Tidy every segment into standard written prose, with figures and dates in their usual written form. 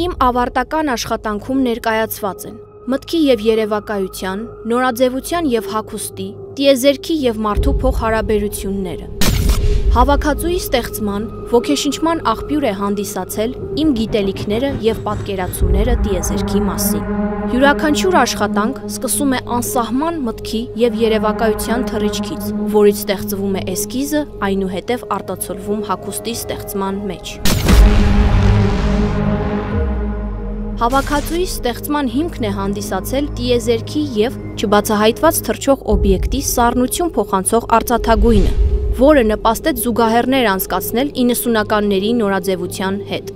Իմ ավարտական աշխատանքում ներկայացված են մտքի եւ երևակայության, նորաձևության եւ հագուստի, տիեզերքի եւ մարդու փոխհարաբերությունները։ Հավաքածուի ստեղծման, ոգեշնչման աղբյուր է հանդիսացել իմ գիտելիքները եւ պատկերացումները տիեզերքի մասին։ Յուրաքանչյուր աշխատանք սկսում է անսահման մտքի եւ երևակայության թռիչքից, որից ստեղծվում է էսկիզը, այնուհետև արտացոլվում հագուստի ստեղծման մեջ։ Հավաքածուի ստեղծման հիմքն է հանդիսացել տիեզերքի եւ չբացահայտված թռչող օբյեկտի սառնություն փոխանցող արծաթագույնը, որը նպաստեց զուգահեռներ անցկացնել 90-ականների նորաձևության հետ։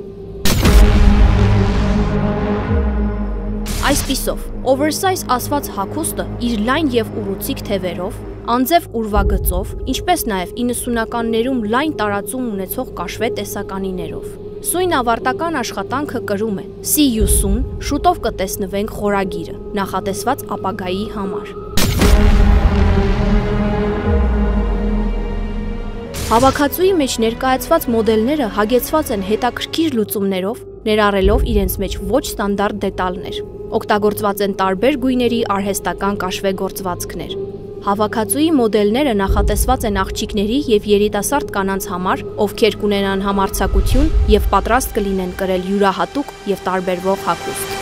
Այսպիսով, oversize ասված հագուստը իր լայն եւ ուռուցիկ թևերով, անձև ուրվագծով, ինչպես նաեւ 90-ականներում լայն տարածում ունեցող կաշվե տեսականիներով։ Սույն ավարտական աշխատանքը կրում է See you soon, շուտով կտեսնվենք խորագիրը, նախատեսված ապագայի համար։ Հավաքածուի մեջ ներկայացված մոդելները հագեցված են հետաքրքիր լուծումներով, ներառելով իրենց մեջ ոչ ստանդարտ դետալներ։ Օգտագործված են տարբեր գույների արհեստական կաշվե գործվածքներ։ Հավաքածուի մոդելները նախատեսված են աղջիկների եւ երիտասարդ կանանց համար, ովքեր կունենան համարձակություն եւ պատրաստ կլինեն կրել յուրահատուկ եւ տարբերվող հագուստ։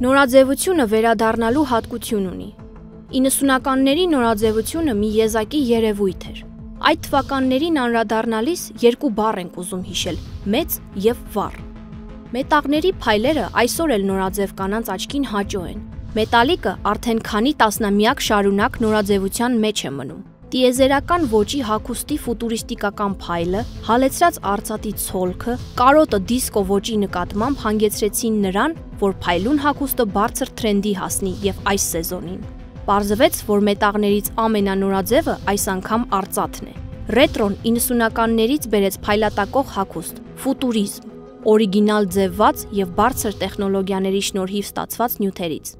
Նորաձևությունը վերադառնալու հատկություն ունի։ 90-ականների նորաձևությունը մի եզակի երևույթ էր։ Այդ թվականներին անդրադառնալիս երկու բառ ենք ուզում հիշել՝ մեծ եւ վառ։ Մետաղների փայլերը այսօր էլ նորաձև կանանց աչքին հաճո են։ Մետալիկը արդեն քանի տասնամյակ շարունակ նորաձևության մեջ է մնում։ Տիեզերական ոճի հագուստի ֆուտուրիստիկական փայլը, հալեցրած արծաթի ցոլքը, կարոտը դիսկո ոճի նկատմամբ հանգեցրեցին նրան, որ փայլուն հագուստը բարձր թրենդի հասնի եւ այս սեզոնին։ Պարզվեց, որ մետաղներից ամենանորաձևը այս անգամ արծաթն է։ Ռետրոն 90-ականներից բերեց փայլատակող հագուստ, ֆուտուրիզմ, օրիգինալ ձևված եւ բարձր տեխնոլոգիաների շնորհիվ ստացված նյութերից։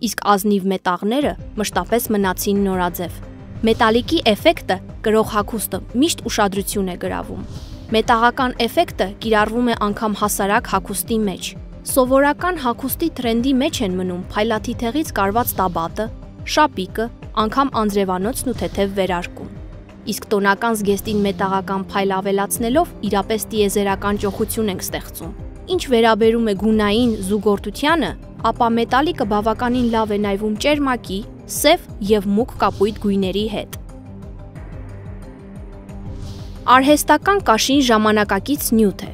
Իսկ ազնիվ մետաղները մշտապես մնացին նորաձև։ Մետալիկի էֆեկտը կրող հագուստը միշտ ուշադրություն է գրավում։ Մետաղական էֆեկտը կիրառվում է անգամ հասարակ հագուստի մեջ։ Սովորական հագուստի թրենդի մեջ են մնում փայլաթիթեղից կարված տաբատը, շապիկը, անգամ անձրևանոցն ու թեթև վերարկուն։ Իսկ տոնական զգեստին մետաղական փայլ ավելացնելով իրապես տիեզերական ճոխություն ենք ստեղծում։ Ինչ վերաբերում է գունային զուգորդությանը, ապա մետալիկը բավականին լավ է նայվում ճերմակի, սև եւ մուգ կապույտ գույների հետ։ Արհեստական կաշին ժամանակակից նյութ է։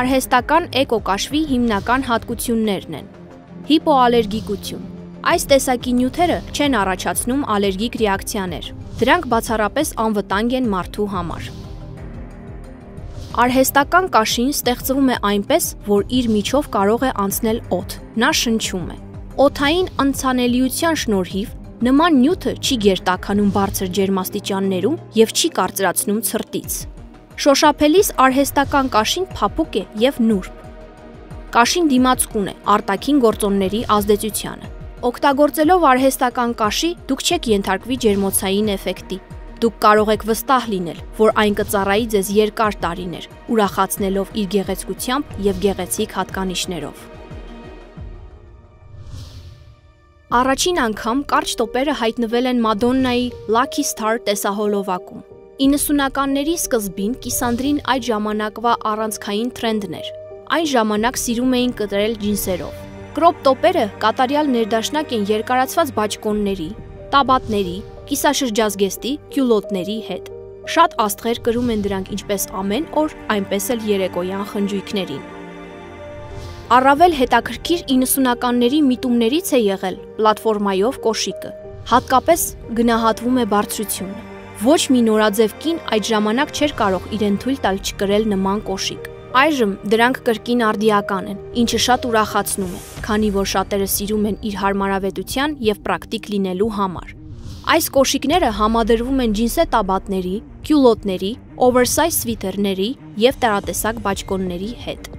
Արհեստական էկոկաշվի հիմնական հատկություններն են. հիպոալերգիկություն։ Այս տեսակի նյութերը չեն առաջացնում ալերգիկ ռեակցիաներ։ Դրանք բացառապես անվտանգ են մարդու համար։ Արհեստական կաշին ստեղծվում է այնպես, որ իր միջով կարող է անցնել օդ։ Նա շնչում է։ Օդային անցանելիության շնորհիվ նման նյութը չի գերտաքանում բարձր ջերմաստիճաններում եւ չի կարծրացնում ցրտից։ Շոշափելիս արհեստական կաշին փափուկ է եւ նուրբ։ Կաշին դիմացկուն է արտաքին գործոնների ազդեցությանը։ Օգտագործելով արհեստական կաշի, դուք չեք ենթարկվի ջերմոցային էֆեկտի։ Դուք կարող եք վստահ լինել, որ այն կծառայի ձեզ երկար տարիներ, ուրախացնելով իր գեղեցկությամբ եւ գեղեցիկ հատկանիշներով։ Առաջին անգամ կարճ տոպերը հայտնվել են Մադոննայի Lucky Star տեսահոլովակում։ 90-ականների սկզբին կիսանդրին այդ ժամանակվա առանցքային թրենդն էր։ Այն ժամանակ սիրում էին կտրել ջինսերով։ Կրոպ տոպերը կատարյալ ներդաշնակ են երկարացված բաճկոնների, տաբատների, կիսաշրջազգեստի, կյուլոտների հետ։ Շատ աստղեր կրում են դրանք ինչպես ամեն օր, այնպես էլ երեկոյան խնջույքներին։ Առավել հետաքրքիր 90-ականների միտումներից է եղել պլատֆորմայով կոշիկը։ Հատկապես գնահատվում է բարձրությունը։ Ոչ մի նորաձև կին այդ ժամանակ չէր կարող իրեն թույլ տալ չկրել նման կոշիկ։ Այժմ դրանք կրկին արդիական են, ինչը շատ ուրախացնում է, քանի որ շատերը սիրում են իր հարմարավետության եւ պրակտիկ լինելու համար։ Այս կոշիկները համադրվում են ջինսե տաբատների, կյուլոտների, oversize սվիթերների եւ տարատեսակ բաճկոնների հետ։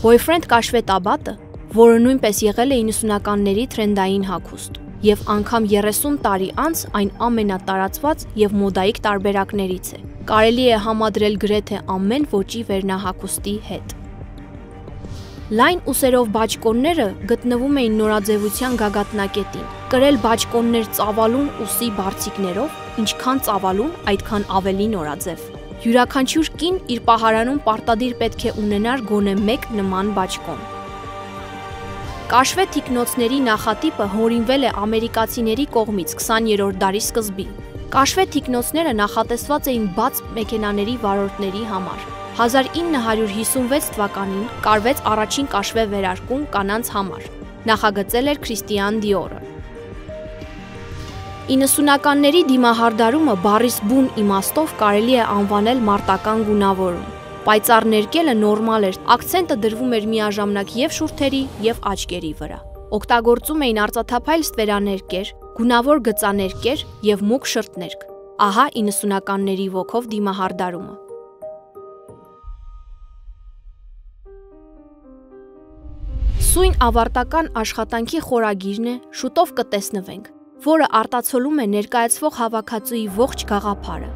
Boyfriend կաշվե տաբատը, որը նույնպես եղել է 90-ականների թրենդային հագուստ, եւ անգամ 30 տարի անց այն ամենատարածված եւ մոդայիկ տարբերակներից է։ Կարելի է համադրել գրեթե ամեն ոճի վերնահագուստի հետ։ Լայն ուսերով բաճկոնները գտնվում էին նորաձևության գագաթնակետին։ Կրել բաճկոններ ծավալուն ուսի բարձիկներով, ինչքան ծավալուն, այդքան ավելի նորաձև։ Յուրաքանչյուր կին իր պահարանում պարտադիր պետք է ունենար գոնե մեկ նման բաճկոն։ Կաշվե թիկնոցների նախատիպը հորինվել է ամերիկացիների կողմից 20-րդ դարի սկզբին։ Կաշվե թիկնոցները նախատեսված էին բաց մեքենաների վարորդների համար։ 1956 թվականին կարվեց առաջին կաշվե վերարկուն կանանց համար։ Նախագծել էր Քրիստիան Դիորը։ 90-ականների դիմահարդարումը բառիս բուն իմաստով կարելի է անվանել մարտական գունավորում։ Պայծառ ներկելը նորմալ էր, ակցենտը դրվում էր միաժամանակ եւ շուրթերի եւ աչքերի վրա։ Օգտագործում էին արծաթափայլ ստվերաներկեր, գունավոր գծաներկեր եւ մուգ շրթներկ։ Ահա 90-ականների ոգով դիմահարդարումը։ Սույն ավարտական աշխատանքի խորագիրն է, շուտով կտեսնվենք, որը արտացոլում է ներկայացվող հավաքածուի ողջ գաղափարը։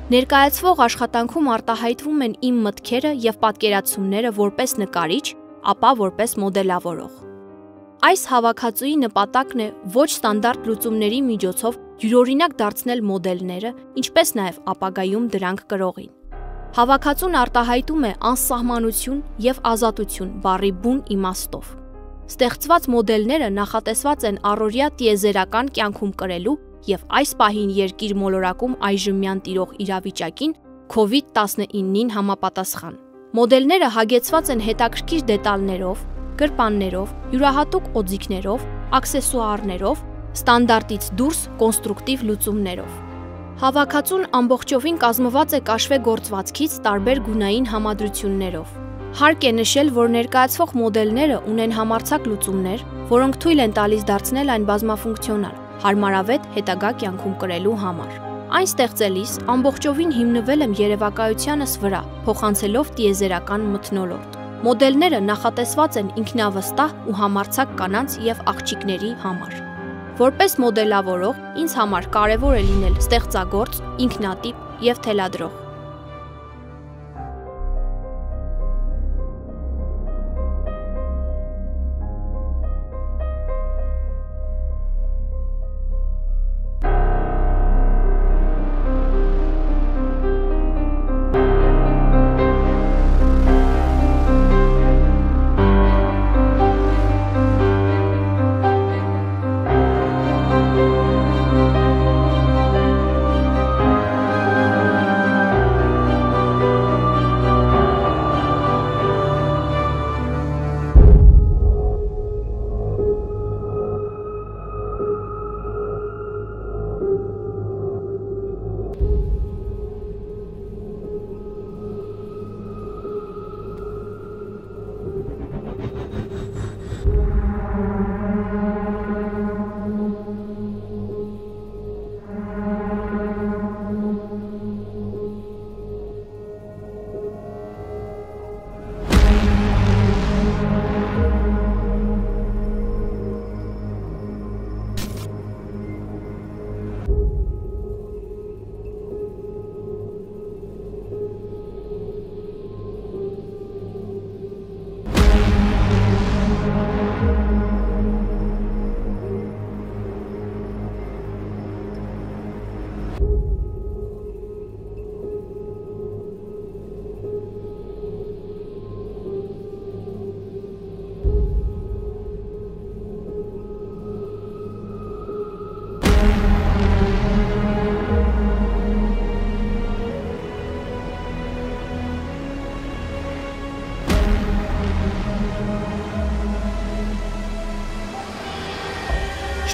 Ներկայացվող աշխատանքում արտահայտվում են իմ մտքերը եւ պատկերացումները որպես նկարիչ, ապա որպես մոդելավորող։ Այս հավաքածուի նպատակն է ոչ ստանդարտ լուծումների միջոցով յուրօրինակ դարձնել մոդելները, ինչպես նաեւ ապագայում դրանք կրողին։ Հավաքածուն արտահայտում է անսահմանություն եւ ազատություն բառի բուն իմաստով։ Ստեղծված մոդելները նախատեսված են առօրյա տիեզերական կյանքում կրելու եւ այս պահին երկիր մոլորակում այժմյան տիրող իրավիճակին COVID-19-ին համապատասխան։ Մոդելները հագեցված են հետաքրքիր դետալներով, գրպաններով, յուրահատուկ օձիքներով, աքսեսուարներով, ստանդարտից դուրս կոնստրուկտիվ լուծումներով։ Հավաքածուն ամբողջովին կազմված է կաշվե գործվածքից տարբեր գունային համադրություններով։ Հարկ է նշել, որ ներկայացվող մոդելները ունեն համարձակ լուծումներ, որոնք թույլ են տալիս դարձնել այն բազմաֆունկցիոնալ, հարմարավետ հետագա կյանքում կրելու համար։ Այն ստեղծելիս ամբողջովին հիմնվել եմ երևակայությանս վրա, փոխանցելով տիեզերական մթնոլորտ։ Մոդելները նախատեսված են ինքնավստահ ու համարձակ կանանց եւ աղջիկների համար։ Որպես մոդելավորող, ինձ համար կարևոր է լինել ստեղծագործ, ինքնատիպ եւ թելադրող։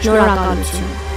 Շնորհակալություն։